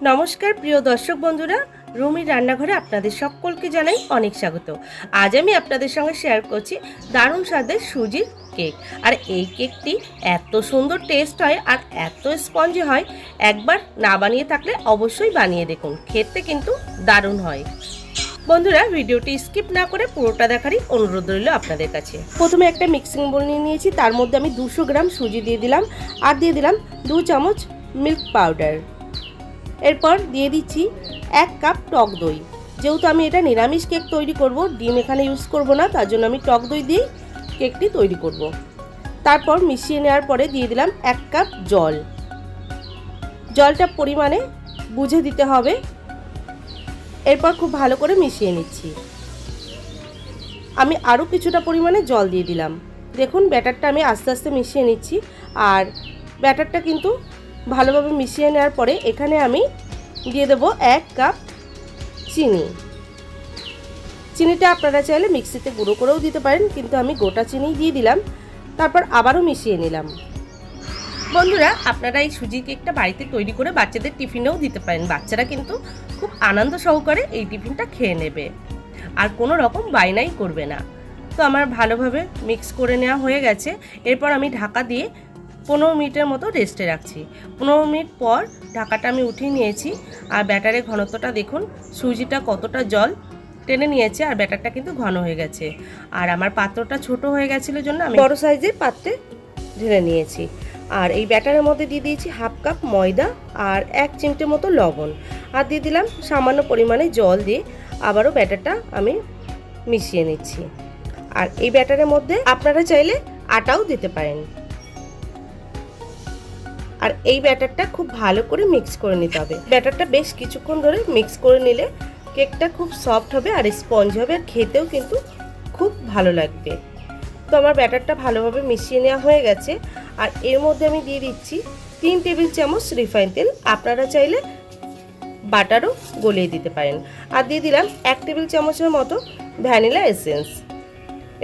নমস্কার প্রিয় দর্শক বন্ধুরা, রুমির রান্নাঘরে আপনাদের সকলকে জানাই অনেক স্বাগত। আজ আমি আপনাদের সঙ্গে শেয়ার করছি দারুণ স্বাদের সুজির কেক। আর এই কেকটি এত সুন্দর টেস্ট হয় আর এত স্পঞ্জি হয়, একবার না বানিয়ে থাকলে অবশ্যই বানিয়ে দেখুন, খেতে কিন্তু দারুণ হয়। বন্ধুরা, ভিডিওটি স্কিপ না করে পুরোটা দেখারই অনুরোধ রইল আপনাদের কাছে। প্রথমে একটা মিক্সিং বোল নিয়ে নিয়েছি, তার মধ্যে আমি 200 গ্রাম সুজি দিয়ে দিলাম আর দিয়ে দিলাম 2 চামচ মিল্ক পাউডার। এরপর দিয়ে দিচ্ছি 1 কাপ টক দই। যেহেতু আমি এটা নিরামিষ কেক তৈরি করব, ডিম এখানে ইউজ করব না, তার জন্য আমি টক দই দিয়েই কেকটি তৈরি করব। তারপর মিশিয়ে নেওয়ার পরে দিয়ে দিলাম 1 কাপ জল। জলটা পরিমাণে বুঝে দিতে হবে। এরপর খুব ভালো করে মিশিয়ে নিচ্ছি। আমি আরও কিছুটা পরিমাণে জল দিয়ে দিলাম। দেখুন, ব্যাটারটা আমি আস্তে আস্তে মিশিয়ে নিচ্ছি। আর ব্যাটারটা কিন্তু ভালোভাবে মিশিয়ে নেওয়ার পরে এখানে আমি দিয়ে দেবো 1 কাপ চিনি। চিনিটা আপনারা চাইলে মিক্সিতে গুঁড়ো করেও দিতে পারেন, কিন্তু আমি গোটা চিনি দিয়ে দিলাম। তারপর আবারও মিশিয়ে নিলাম। বন্ধুরা, আপনারা এই সুজি কেকটা বাড়িতে তৈরি করে বাচ্চাদের টিফিনেও দিতে পারেন। বাচ্চারা কিন্তু খুব আনন্দ সহকারে এই টিফিনটা খেয়ে নেবে আর কোনো রকম বায়নাই করবে না। তো আমার ভালোভাবে মিক্স করে নেওয়া হয়ে গেছে। এরপর আমি ঢাকা দিয়ে 15 মিনিটের মতো রেস্টে রাখছি। 15 মিনিট পর ঢাকাটা আমি উঠিয়ে নিয়েছি। আর ব্যাটারের ঘনত্বটা দেখুন, সুজিটা কতটা জল টেনে নিয়েছে আর ব্যাটারটা কিন্তু ঘন হয়ে গেছে। আর আমার পাত্রটা ছোট হয়ে গেছিলো জন্য আমি বড় সাইজের পাত্রে ঢেলে নিয়েছি। আর এই ব্যাটারের মধ্যে দিয়ে দিয়েছি 1/2 কাপ ময়দা আর 1 চিমটে মতো লবণ, আর দিয়ে দিলাম সামান্য পরিমাণে জল দিয়ে আবারও ব্যাটারটা আমি মিশিয়ে নিচ্ছি। আর এই ব্যাটারের মধ্যে আপনারা চাইলে আটাও দিতে পারেন। আর এই ব্যাটারটা খুব ভালো করে মিক্স করে নিতে হবে। ব্যাটারটা বেশ কিছুক্ষণ ধরে মিক্স করে নিলে কেকটা খুব সফট হবে আর স্পঞ্জ হবে, আর খেতেও কিন্তু খুব ভালো লাগবে। তো আমার ব্যাটারটা ভালোভাবে মিশিয়ে নেওয়া হয়ে গেছে। আর এর মধ্যে আমি দিয়ে দিচ্ছি 3 টেবিল চামচ রিফাইন তেল। আপনারা চাইলে বাটারও গলিয়ে দিতে পারেন। আর দিয়ে দিলাম 1 টেবিল চামচের মতো ভ্যানিলা এসেন্স।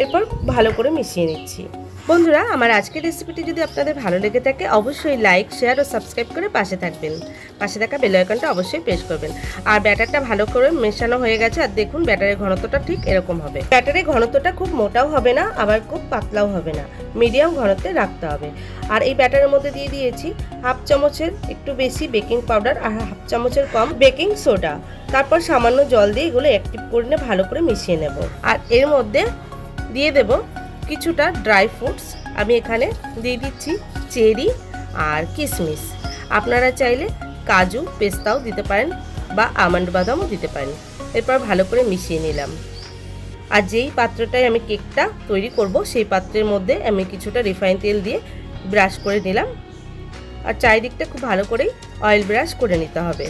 এরপর ভালো করে মিশিয়ে নিচ্ছি। বন্ধুরা, আমার আজকের রেসিপিটি যদি আপনাদের ভালো লেগে থাকে অবশ্যই লাইক, শেয়ার ও সাবস্ক্রাইব করে পাশে থাকবেন। পাশে থাকা বেল আইকনটা অবশ্যই প্রেস করবেন। আর ব্যাটারটা ভালো করে মেশানো হয়ে গেছে। আর দেখুন, ব্যাটারের ঘনত্বটা ঠিক এরকম হবে। ব্যাটারের ঘনত্বটা খুব মোটাও হবে না, আবার খুব পাতলাও হবে না, মিডিয়াম ঘনত্বে রাখতে হবে। আর এই ব্যাটারের মধ্যে দিয়ে দিয়েছি 1/2 চামচের একটু বেশি বেকিং পাউডার আর 1/2 চামচের কম বেকিং সোডা। তারপর সামান্য জল দিয়ে এগুলো অ্যাক্টিভ করে নিয়ে ভালো করে মিশিয়ে নেব। আর এর মধ্যে দিয়ে দেব কিছুটা ড্রাই ফ্রুটস। আমি এখানে দিয়ে দিচ্ছি চেরি আর কিশমিশ। আপনারা চাইলে কাজু, পেস্তাও দিতে পারেন বা আমন্ড বাদামও দিতে পারেন। এরপর ভালো করে মিশিয়ে নিলাম। আর যেই পাত্রটায় আমি কেকটা তৈরি করব সেই পাত্রের মধ্যে আমি কিছুটা রিফাইন তেল দিয়ে ব্রাশ করে নিলাম। আর চারিদিকটা খুব ভালো করেই অয়েল ব্রাশ করে নিতে হবে।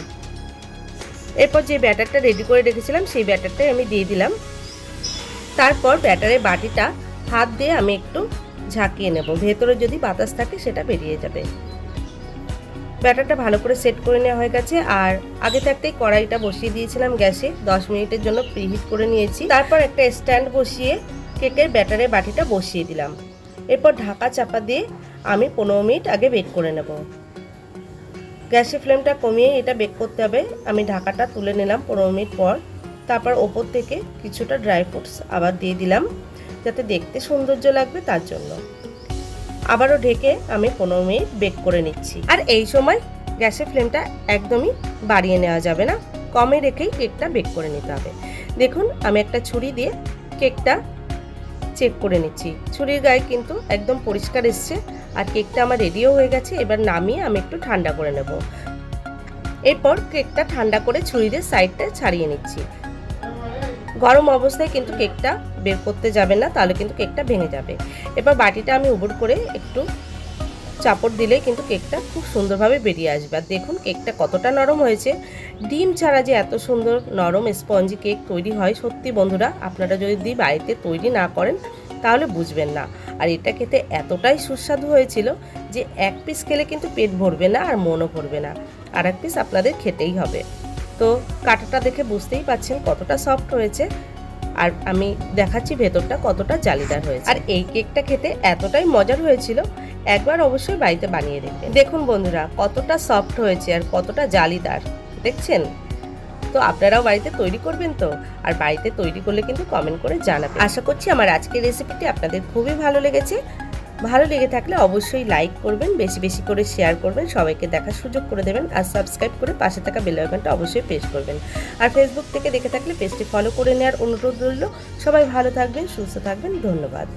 এরপর যে ব্যাটারটা রেডি করে রেখেছিলাম সেই ব্যাটারটাই আমি দিয়ে দিলাম। তারপর ব্যাটারের বাটিটা হাত দিয়ে আমি একটু ঝাঁকিয়ে নেব, ভেতরে যদি বাতাস থাকে সেটা বেরিয়ে যাবে। ব্যাটারটা ভালো করে সেট করে নেওয়া হয়ে গেছে। আর আগে থাকতেই কড়াইটা বসিয়ে দিয়েছিলাম গ্যাসে, 10 মিনিটের জন্য প্রিহিট করে নিয়েছি। তারপর একটা স্ট্যান্ড বসিয়ে কেকের ব্যাটারের বাটিটা বসিয়ে দিলাম। এরপর ঢাকা চাপা দিয়ে আমি 15 মিনিট আগে বেক করে নেব। গ্যাসের ফ্লেমটা কমিয়ে এটা বেক করতে হবে। আমি ঢাকাটা তুলে নিলাম 15 মিনিট পর। তারপর ওপর থেকে কিছুটা ড্রাই ফ্রুটস আবার দিয়ে দিলাম, যাতে দেখতে সৌন্দর্য লাগবে তার জন্য। আবারও ঢেকে আমি 15 মিনিট বেক করে নিচ্ছি। আর এই সময় গ্যাসের ফ্লেমটা একদমই বাড়িয়ে নেওয়া যাবে না, কমে রেখেই কেকটা বেক করে নিতে হবে। দেখুন, আমি একটা ছুরি দিয়ে কেকটা চেক করে নিচ্ছি। ছুরির গায়ে কিন্তু একদম পরিষ্কার এসছে। আর কেকটা আমার রেডিও হয়ে গেছে। এবার নামিয়ে আমি একটু ঠান্ডা করে নেব। এরপর কেকটা ঠান্ডা করে ছুরি দিয়ে সাইডটা ছাড়িয়ে নিচ্ছি। গরম অবস্থায় কিন্তু কেকটা বের করতে যাবে না, তাহলে কিন্তু কেকটা ভেঙে যাবে। এবার বাটিটা আমি উবড় করে একটু চাপড় দিলেই কিন্তু কেকটা খুব সুন্দরভাবে বেরিয়ে আসবে। আর দেখুন কেকটা কতটা নরম হয়েছে। ডিম ছাড়া যে এত সুন্দর নরম স্পঞ্জি কেক তৈরি হয়, সত্যি বন্ধুরা আপনারা যদি বাড়িতে তৈরি না করেন তাহলে বুঝবেন না। আর এটা খেতে এতটাই সুস্বাদু হয়েছিল যে 1 পিস খেলে কিন্তু পেট ভরবে না আর মনও ভরবে না, আর 1 পিস আপনাদের খেতেই হবে। তো কাটাটা দেখে বুঝতেই পাচ্ছেন কতটা সফট হয়েছে। আর আমি দেখাচ্ছি ভেতরটা কতটা জালিদার হয়েছে। আর এই কেকটা খেতে এতটাই মজার হয়েছিল, একবার অবশ্যই বাড়িতে বানিয়ে দেখবেন। দেখুন বন্ধুরা কতটা সফট হয়েছে আর কতটা জালিদার। দেখছেন? তো আপনারাও বাড়িতে তৈরি করবেন তো, আর বাড়িতে তৈরি করলে কিন্তু কমেন্ট করে জানাবেন। আশা করছি আমার আজকের রেসিপিটি আপনাদের খুবই ভালো লেগেছে। ভালো লেগে থাকলে অবশ্যই লাইক করবেন, বেশি বেশি করে শেয়ার করবেন, সবাইকে দেখার সুযোগ করে দেবেন, আর সাবস্ক্রাইব করে পাশে থাকা বেল আইকনটা অবশ্যই প্রেস করবেন। আর ফেসবুক থেকে দেখে থাকলে পেজটি ফলো করে নেওয়ার অনুরোধ রইল। সবাই ভালো থাকবেন, সুস্থ থাকবেন, ধন্যবাদ।